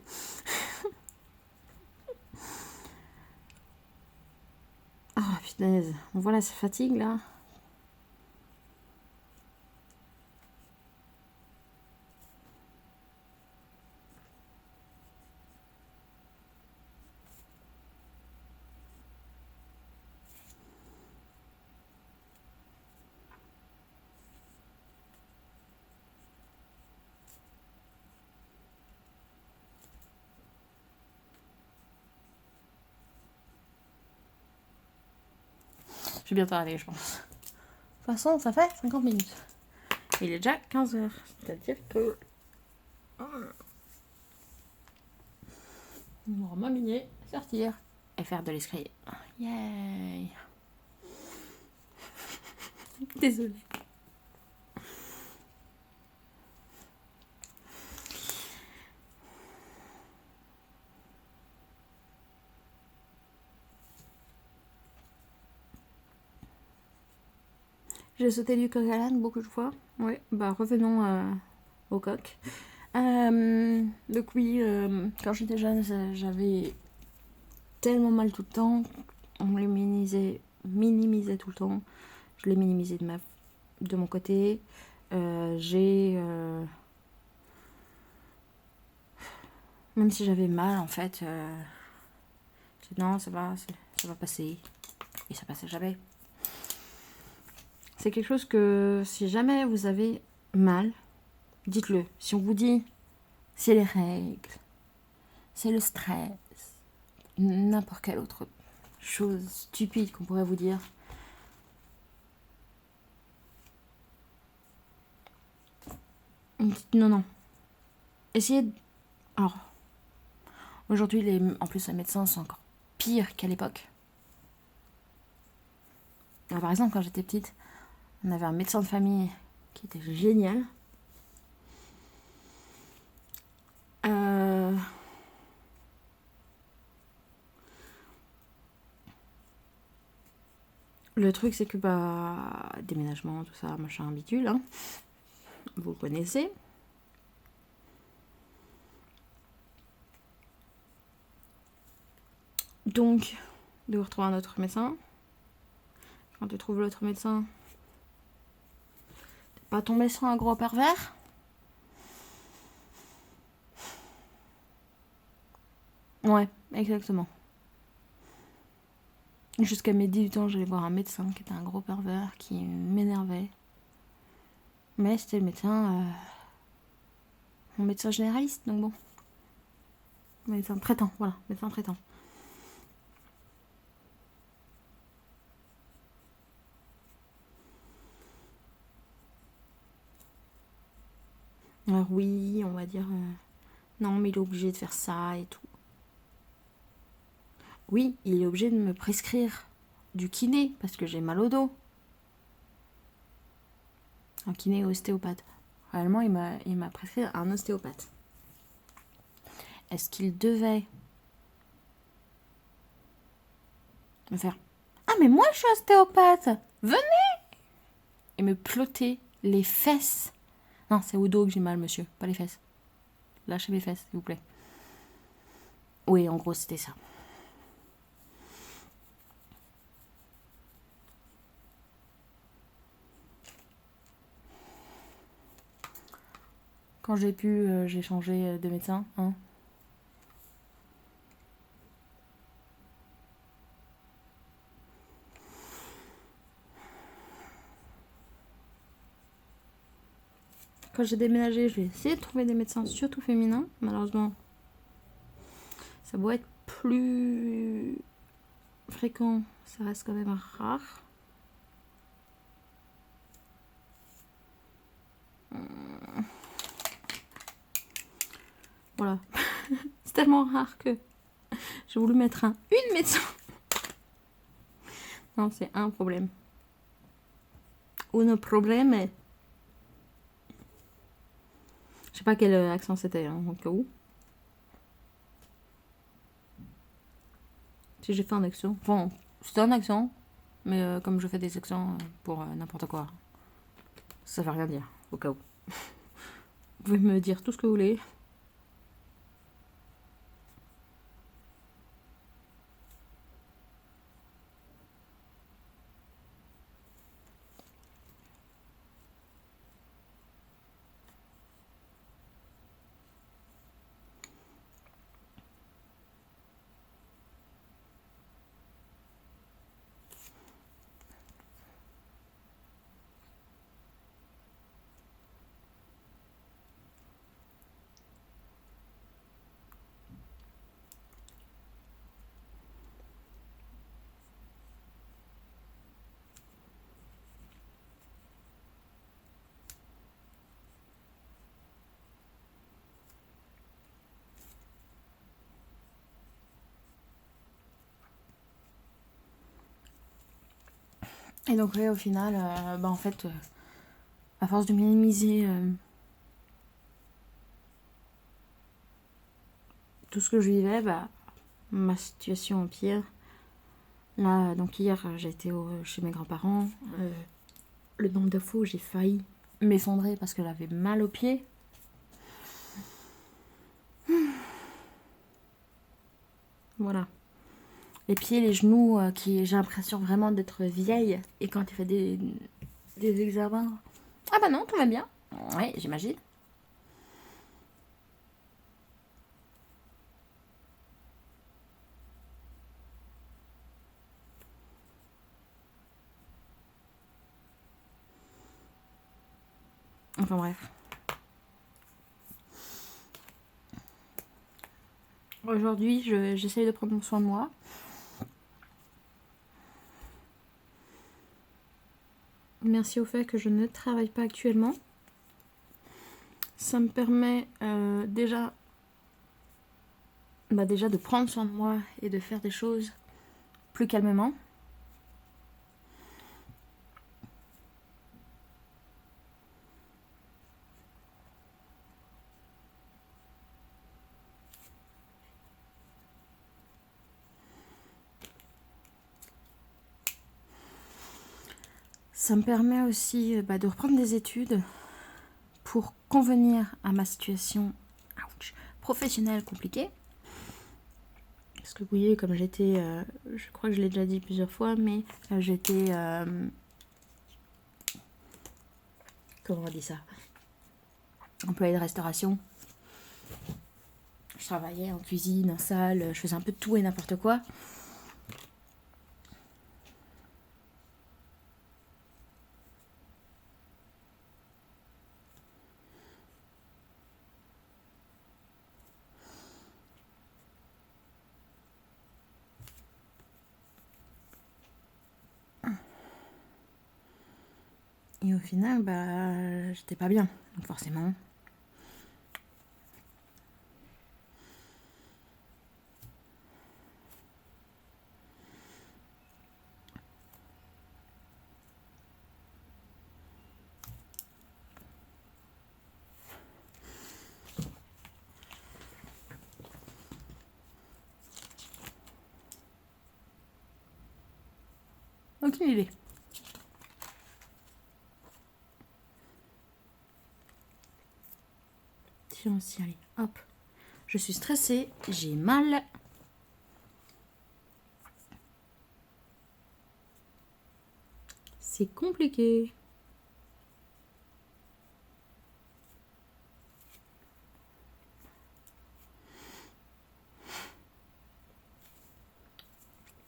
Oh punaise, voilà, ça fatigue là. Je vais bientôt arriver, je pense. De toute façon, ça fait 50 minutes. Il est déjà 15h. C'est-à-dire que... on va m'aligner, sortir et faire de l'escalier. Yay! Désolée. J'ai sauté du coq à l'âne beaucoup de fois. Ouais, bah revenons au coq. Donc oui, quand j'étais jeune, j'avais tellement mal tout le temps. On me les minimisait tout le temps. Je l'ai minimisé de mon côté. Même si j'avais mal, en fait, non, ça va passer. Et ça passait jamais. C'est quelque chose que si jamais vous avez mal, dites-le. Si on vous dit c'est les règles, c'est le stress, n'importe quelle autre chose stupide qu'on pourrait vous dire, dites non. Essayez Alors, aujourd'hui, en plus, les médecins sont encore pires qu'à l'époque. Alors, par exemple, quand j'étais petite, on avait un médecin de famille qui était génial. Le truc, c'est que, déménagement, tout ça, machin, bidule, hein. Vous connaissez. Donc, de vous retrouver un autre médecin. Quand tu trouves l'autre médecin, t'es pas tombé sur un gros pervers. Ouais, exactement. Jusqu'à mes 18 ans, j'allais voir un médecin qui était un gros pervers, qui m'énervait. Mais c'était le médecin... mon médecin généraliste, donc bon. Médecin traitant, voilà, médecin traitant. Alors oui, on va dire... non, mais il est obligé de faire ça et tout. Oui, il est obligé de me prescrire du kiné, parce que j'ai mal au dos. Un kiné ostéopathe. Réellement, il m'a prescrit un ostéopathe. Est-ce qu'il devait me faire « Ah, mais moi, je suis ostéopathe. Venez !» et me plotter les fesses. Non, c'est au dos que j'ai mal, monsieur, pas les fesses. Lâchez mes fesses, s'il vous plaît. Oui, en gros, c'était ça. Quand j'ai pu, j'ai changé de médecin, hein. Quand j'ai déménagé, j'ai essayé de trouver des médecins, surtout féminins. Malheureusement, ça doit être plus fréquent, ça reste quand même rare. Voilà. C'est tellement rare que J'ai voulu mettre une médecin. Non, c'est un problème. Un problème. Je sais pas quel accent c'était, hein, au cas où. Si j'ai fait un accent. Bon, c'était un accent, mais comme je fais des accents pour n'importe quoi, ça veut rien dire, au cas où. Vous pouvez me dire tout ce que vous voulez. Et donc, ouais, au final, en fait, à force de minimiser tout ce que je vivais, ma situation empire. Là, donc hier, j'ai été chez mes grands-parents. Le nombre de fois où j'ai failli m'effondrer parce que j'avais mal aux pieds. Voilà. Les pieds, les genoux, j'ai l'impression vraiment d'être vieille. Et quand tu fais des examens... Ah bah non, tout va bien. Ouais, j'imagine. Enfin bref. Aujourd'hui, j'essaye de prendre soin de moi. Merci au fait que je ne travaille pas actuellement. Ça me permet déjà de prendre soin de moi et de faire des choses plus calmement. Ça me permet aussi de reprendre des études pour convenir à ma situation professionnelle compliquée. Parce que vous voyez, comme j'étais, je crois que je l'ai déjà dit plusieurs fois, mais j'étais, comment on dit ça, employée de restauration. Je travaillais en cuisine, en salle, je faisais un peu de tout et n'importe quoi. Et au final, j'étais pas bien, donc forcément. Aucune idée. Tiens, si, allez, hop. Je suis stressée, j'ai mal. C'est compliqué.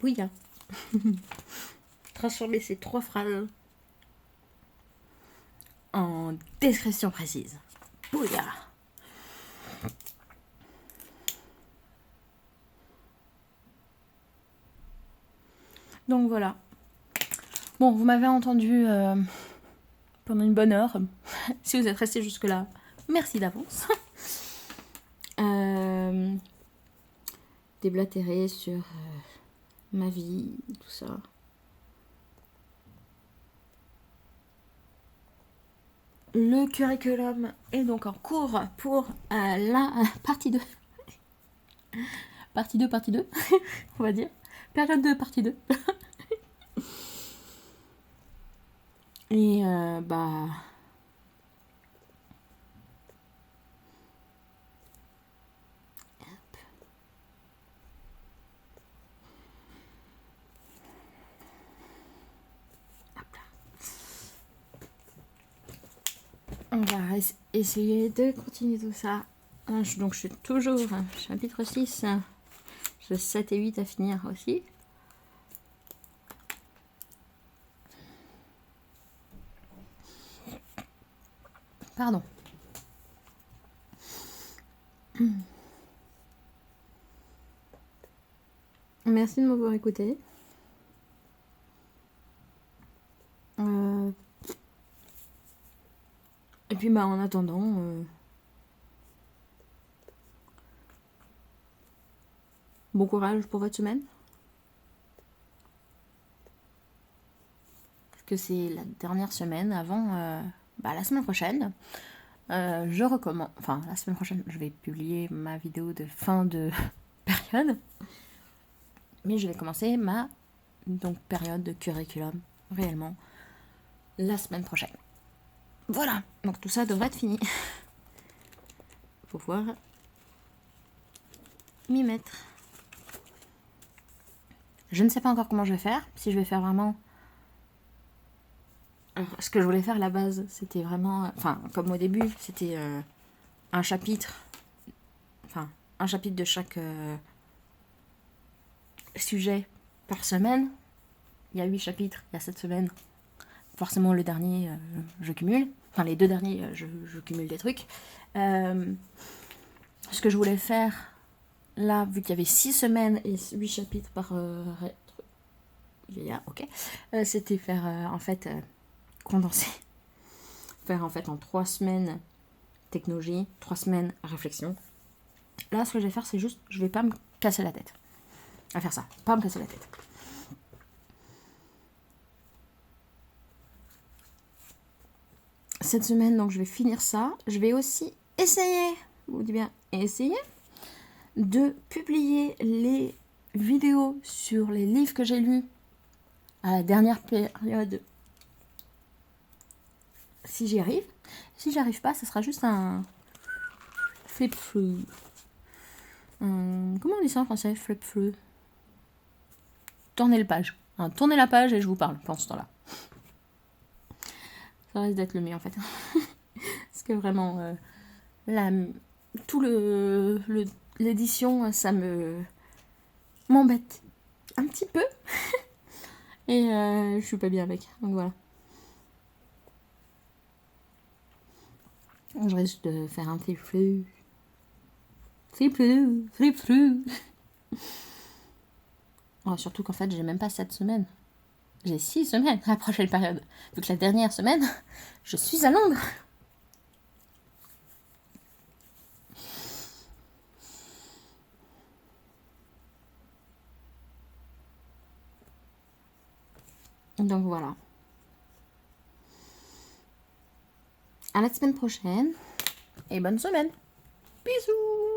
Bouilla. Transformer ces 3 phrases en description précise. Bouilla. Donc voilà. Bon, vous m'avez entendu pendant une bonne heure. Si vous êtes resté jusque-là, merci d'avance. déblatérer sur ma vie, tout ça. Le curriculum est donc en cours pour la partie 2. Partie 2, on va dire. Période 2, partie 2. Et bah... On va essayer de continuer tout ça. Donc je suis toujours chapitre 6. J'ai 7 et 8 à finir aussi. Pardon. Merci de m'avoir écouté. Et puis bah en attendant... bon courage pour votre semaine. Parce que c'est la dernière semaine avant la semaine prochaine. Je recommence. Enfin, la semaine prochaine, je vais publier ma vidéo de fin de période. Mais je vais commencer ma période de curriculum réellement la semaine prochaine. Voilà. Donc tout ça devrait être fini. Faut pouvoir m'y mettre. Je ne sais pas encore comment je vais faire. Si je vais faire vraiment... Alors, ce que je voulais faire à la base, c'était vraiment... Enfin, comme au début, c'était un chapitre. Enfin, un chapitre de chaque sujet par semaine. Il y a 8 chapitres, il y a 7 semaines. Forcément, le dernier, je cumule. Enfin, les 2 derniers, je cumule des trucs. Ce que je voulais faire... Là, vu qu'il y avait 6 semaines et 8 chapitres par ok, c'était faire en fait condenser. Faire en fait en 3 semaines technologie, 3 semaines réflexion. Là, ce que je vais faire, c'est juste, je vais pas me casser la tête à faire ça. Pas me casser la tête. Cette semaine, donc, je vais finir ça. Je vais aussi essayer, vous dites bien, essayer de publier les vidéos sur les livres que j'ai lus à la dernière période, si j'y arrive. Si j'y arrive pas, ce sera juste un flip-through. Comment on dit ça en français, flip-through? Tournez la page. Tournez la page et je vous parle pendant ce temps-là. Ça risque d'être le mieux en fait. Parce que vraiment, tout l'édition, ça m'embête un petit peu. Et je suis pas bien avec. Donc voilà. Je risque de faire un flip-through. Flip-through. Oh, surtout qu'en fait, j'ai même pas 7 semaines. J'ai 6 semaines à la prochaine période. Donc la dernière semaine, je suis à Londres. Donc voilà. À la semaine prochaine. Et bonne semaine. Bisous.